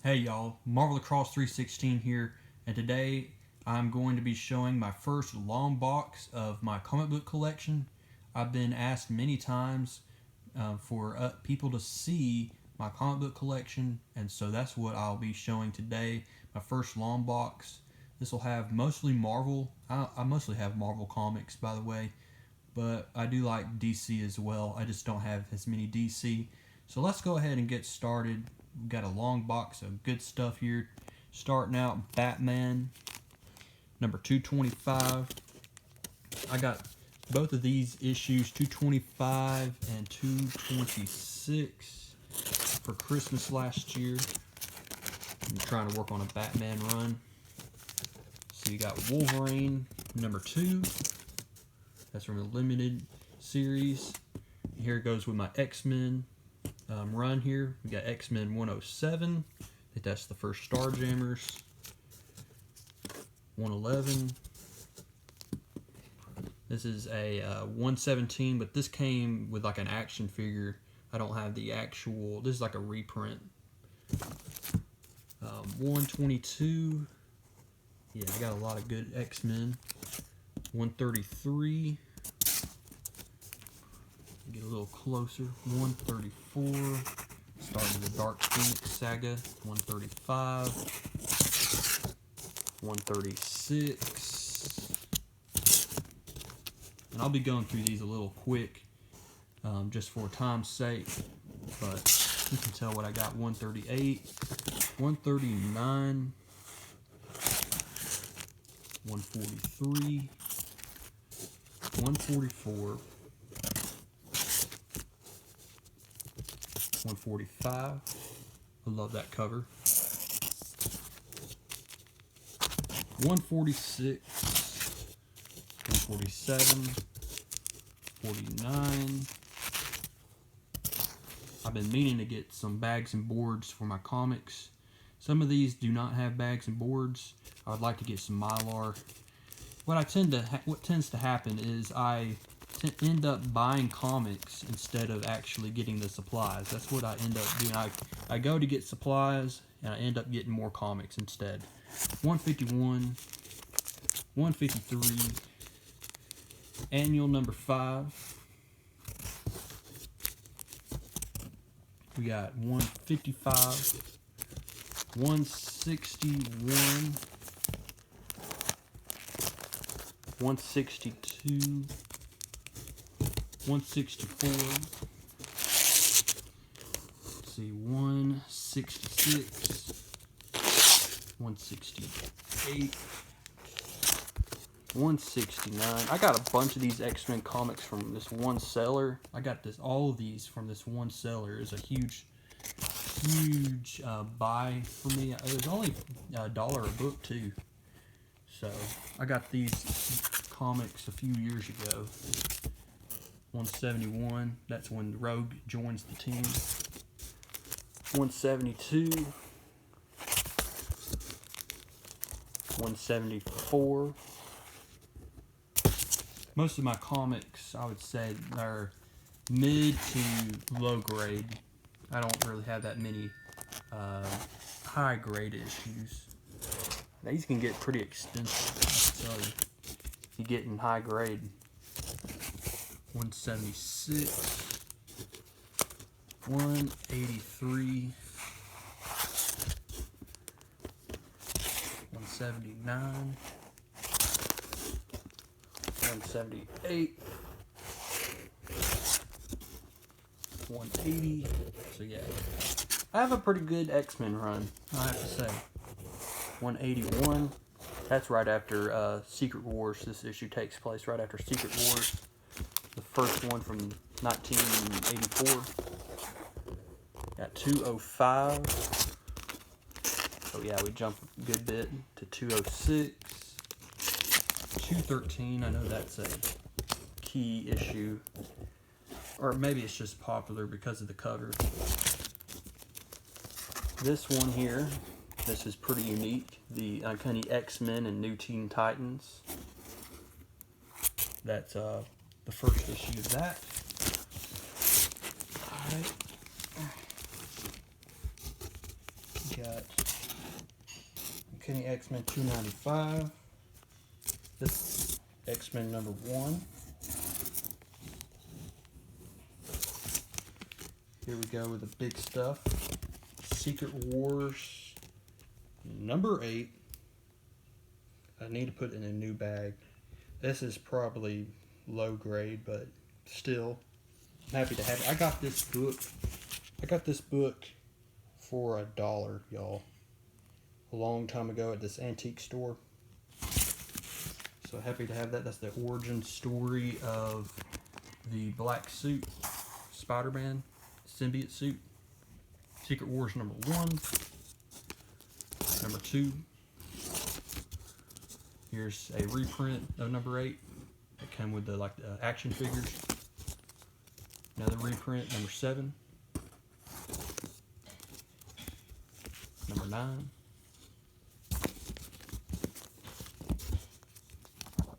Hey y'all, Marvel Across 316 here, and today I'm going to be showing my first long box of my comic book collection. I've been asked many times for people to see my comic book collection, and so that's what I'll be showing today, my first long box. This will have mostly Marvel. I mostly have Marvel comics, by the way, but I do like DC as well. I just don't have as many DC. So let's go ahead and get started. We've got a long box of good stuff here. Starting out, Batman, number 225. I got both of these issues, 225 and 226, for Christmas last year. I'm trying to work on a Batman run. So you got Wolverine, number 2. That's from the limited series. Here it goes with my X-Men run here. We got X-Men 107. I think that's the first Starjammers. 111. This is a 117, but this came with like an action figure. I don't have the actual. This is like a reprint. 122. Yeah, I got a lot of good X-Men. 133. Get a little closer. 134. Starting the Dark Phoenix saga. 135. 136. And I'll be going through these a little quick, just for time's sake. But you can tell what I got. 138. 139. 143. 144. 145. I love that cover. 146. 147. 49. I've been meaning to get some bags and boards for my comics. Some of these do not have bags and boards. I would like to get some Mylar. What tends to happen is I end up buying comics instead of actually getting the supplies. That's what I end up doing. I go to get supplies and I end up getting more comics instead. 151, 153, annual number 5. We got 155, 161, 162, 164, let's see, 166, 168, 169. I got a bunch of these X-Men comics from this one seller. I got all of these from this one seller. It's a huge buy for me. It was only $1 a book too. So I got these comics a few years ago. 171, that's when Rogue joins the team. 172, 174. Most of my comics, I would say, are mid to low grade. I don't really have that many high grade issues. These can get pretty expensive, I tell you, if you get in high grade. 176, 183, 179, 178, 180. So yeah, I have a pretty good X-Men run, I have to say. 181. That's right after Secret Wars. This issue takes place right after Secret Wars. The first one from 1984. Got 205. So yeah, we jump a good bit to 206. 213. I know that's a key issue. Or maybe it's just popular because of the cover. This one here, this is pretty unique. The Uncanny X-Men and New Teen Titans. That's the first issue of that. Alright. Got Uncanny X-Men 295. This X-Men number 1. Here we go with the big stuff. Secret Wars number 8. I need to put it in a new bag. This is probably low grade, but still, I'm happy to have it. I got this book for $1, y'all, a long time ago at this antique store. So happy to have that. That's the origin story of the black suit, Spider-Man symbiote suit. Secret Wars number 1. Number 2. Here's a reprint of number 8. It came with the action figures. Another reprint, number 7. Number 9.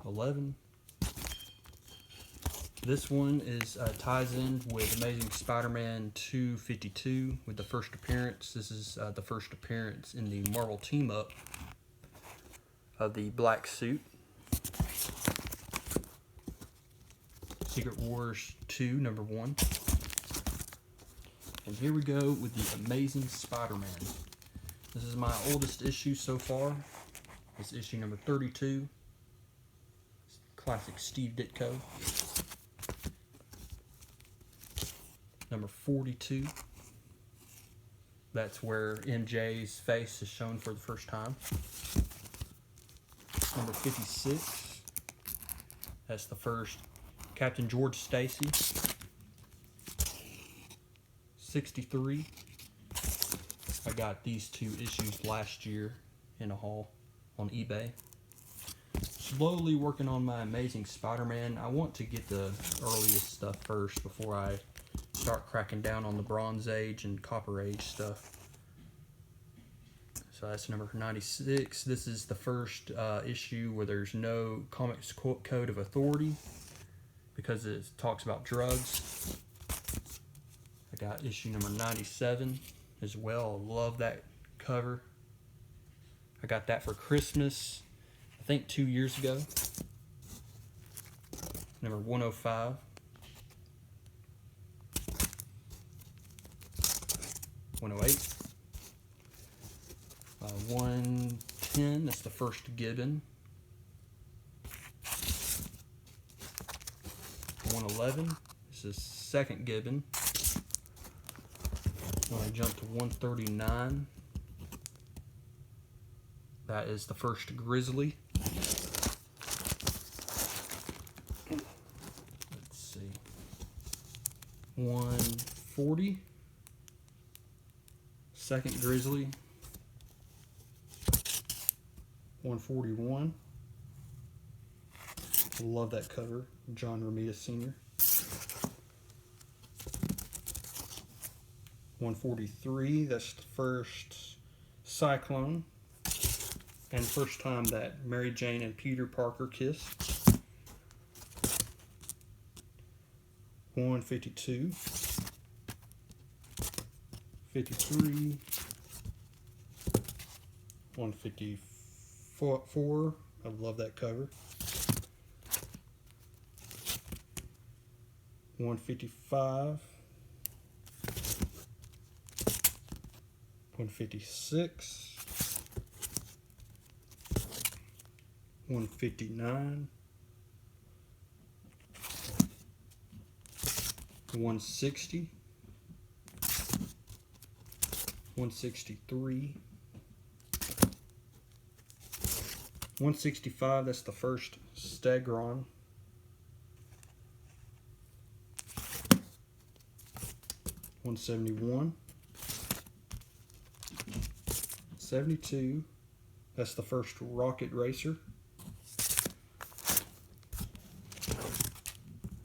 11. This one is ties in with Amazing Spider-Man 252 with the first appearance. This is the first appearance in the Marvel team-up of the black suit. Secret Wars 2, number 1. And here we go with the Amazing Spider-Man. This is my oldest issue so far. It's issue number 32. It's classic Steve Ditko. Number 42. That's where MJ's face is shown for the first time. Number 56. That's the first Captain George Stacy. 63. I got these 2 issues last year in a haul on eBay. Slowly working on my Amazing Spider-Man. I want to get the earliest stuff first before I start cracking down on the Bronze Age and Copper Age stuff. So that's number 96. This is the first issue where there's no Comics Code of Authority because it talks about drugs. I got issue number 97 as well. Love that cover. I got that for Christmas, I think 2 years ago. Number 105. 108. 110, that's the first Gibbon. 111, this is second Gibbon. When I jump to 139, that is the first Grizzly. Let's see. 140, second Grizzly. 141. Love that cover, John Romita Sr. 143, that's the first Cyclone, and first time that Mary Jane and Peter Parker kiss. 152, 53, 154, I love that cover. 155, 156, 159, 160, 163, 165, that's the first Stegron. 171, 72, that's the first Rocket Racer.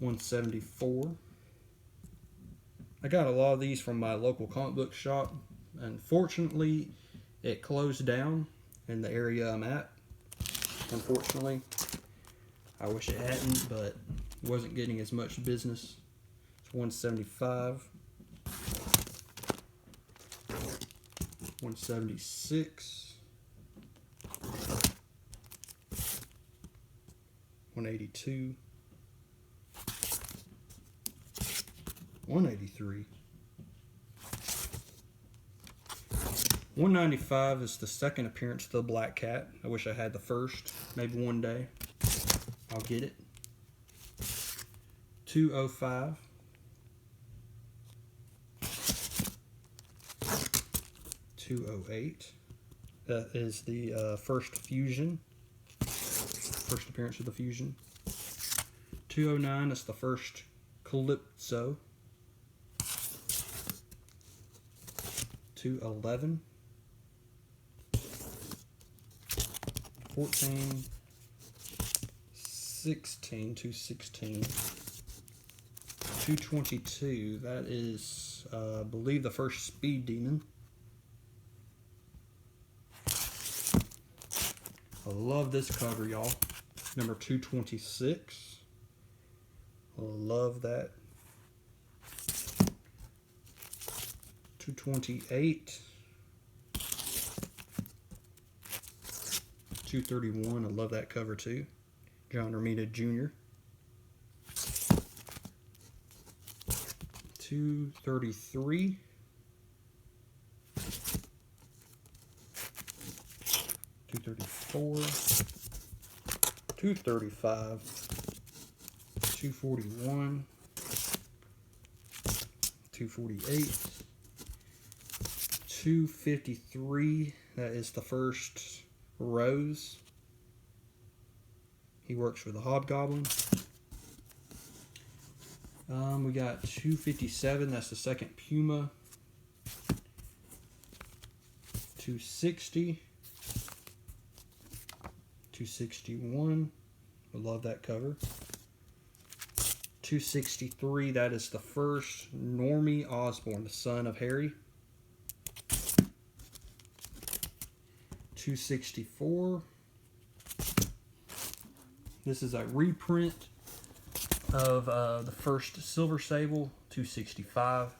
174. I got a lot of these from my local comic book shop. Unfortunately, it closed down in the area I'm at. Unfortunately, I wish it hadn't, but wasn't getting as much business. It's 175. 176, 182, 183. 195 is the second appearance of the Black Cat. I wish I had the first. Maybe one day I'll get it. 205. 208. That is the first fusion. First appearance of the fusion. 209 is the first Calypso. 211. 14. 16. 216. 222. That is, I believe, the first Speed Demon. I love this cover, y'all. Number 226. I love that. 228. 231. I love that cover too. John Romita Jr. 233. 234. 235. 241. 248. 253. That is the first Rose. He works for the Hobgoblin. We got 257. That's the second Puma. 260. 261. I love that cover. 263. That is the first Normie Osborn, the son of Harry. 264. This is a reprint of the first Silver Sable. 265.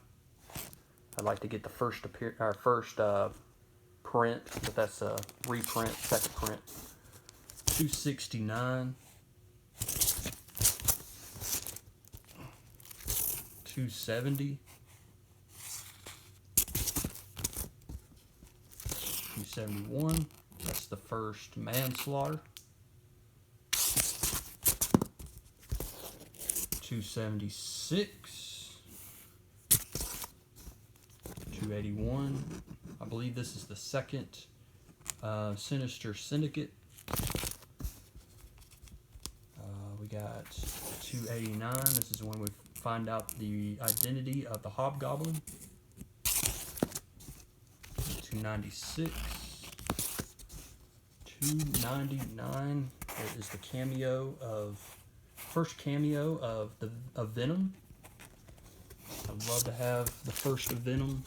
I'd like to get the first print, but that's a reprint, second print. 269. 270. 271. That's the first Manslaughter. 276. 281. I believe this is the second Sinister Syndicate. We got 289. This is when we find out the identity of the Hobgoblin. 296. 299. That is the first cameo of Venom. I'd love to have the first of Venom.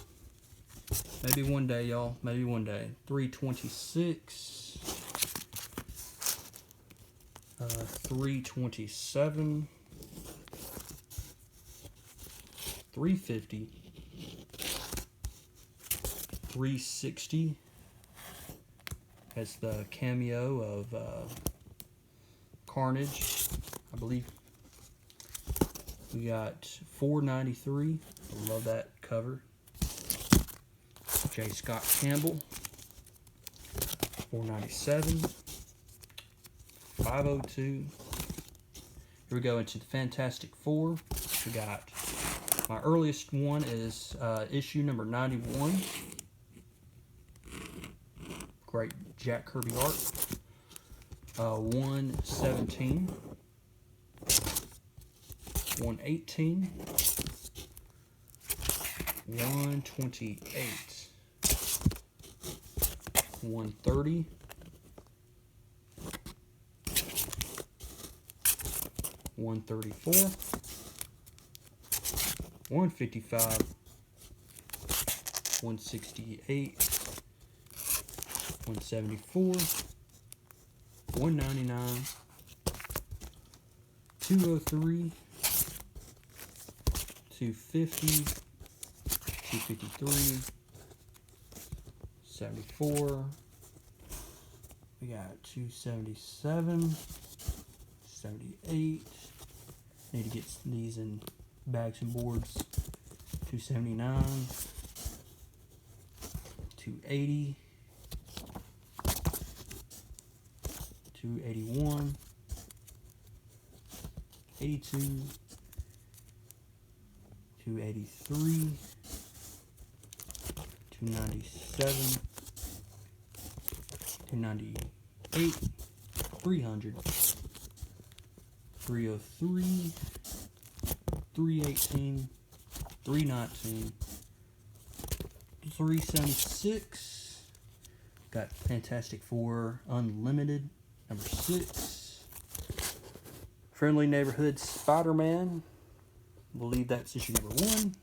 Maybe one day, y'all. Maybe one day. 326. 327. 350. 360 has the cameo of Carnage, I believe. We got 493. I love that cover. J. Scott Campbell. 497. 502. Here we go into the Fantastic Four. We got, my earliest one is issue number 91. Great Jack Kirby art. 117. 118. 128. 130. 134. 155. 168. 174. 199. 203. 250. 253. 74. We got 277. 278. Need to get these in bags and boards. 279. 280. 281. 82. 283. 297. 298. 300. 303. 318. 319. 376. Got Fantastic Four Unlimited, number 6. Friendly Neighborhood Spider-Man. I believe that's issue number 1.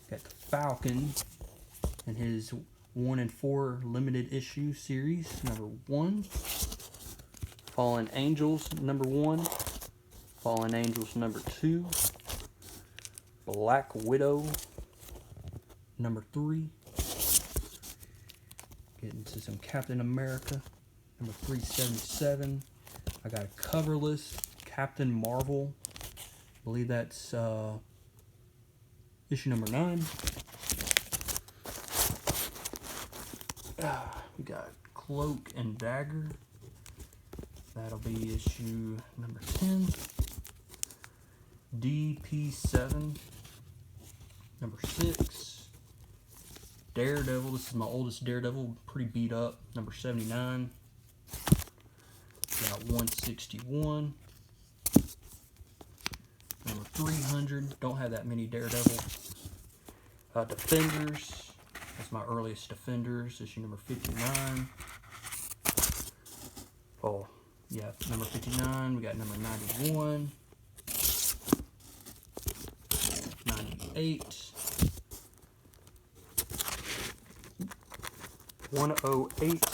Got the Falcon and his 1 and 4 limited issue series, number 1. Fallen Angels, number 1. Fallen Angels, number 2. Black Widow, number 3. Getting to some Captain America, number 377. I got a coverless Captain Marvel. I believe that's issue number 9. We got Cloak and Dagger. That'll be issue number 10. DP7, number 6. Daredevil, this is my oldest Daredevil, pretty beat up, number 79. Got 161. Number 300, don't have that many Daredevils. Defenders, that's my earliest Defenders, issue number 59. Oh, yeah, number 59, we got number 91. 98. 108.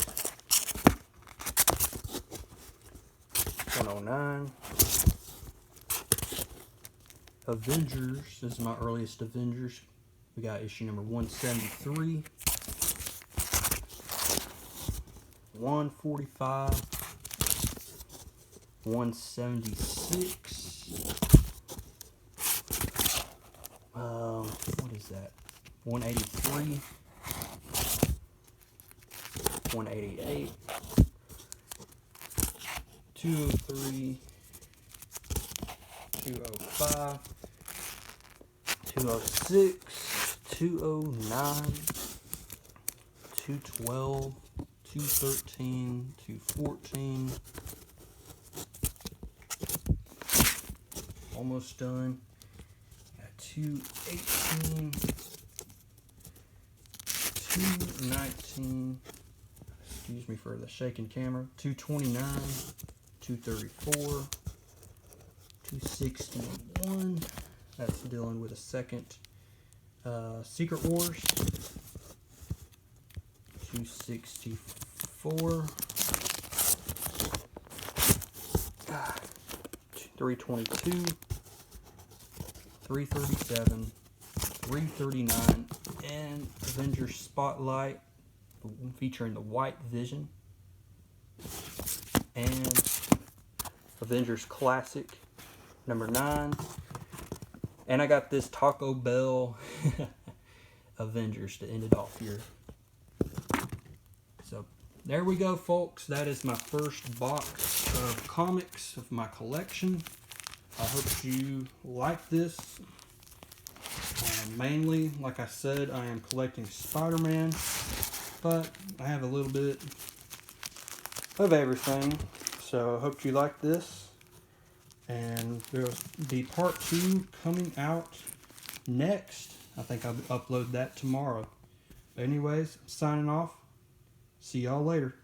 109. Avengers, this is my earliest Avengers. We got issue number 173. 145. 176. What is that? 183. 188. 203. 205. 206. 209. 212. 213. 214. Almost done. 218, 219, excuse me for the shaking camera, 229, 234, 261, that's dealing with a second Secret Wars, 264, 322, 337, 339, and Avengers Spotlight featuring the White Vision, and Avengers Classic number 9, and I got this Taco Bell Avengers to end it off here. So there we go, folks. That is my first box of comics of my collection. I hope you like this. Mainly, like I said, I am collecting Spider-Man, but I have a little bit of everything. So I hope you like this. And there'll be part 2 coming out next. I think I'll upload that tomorrow. But anyways, I'm signing off. See y'all later.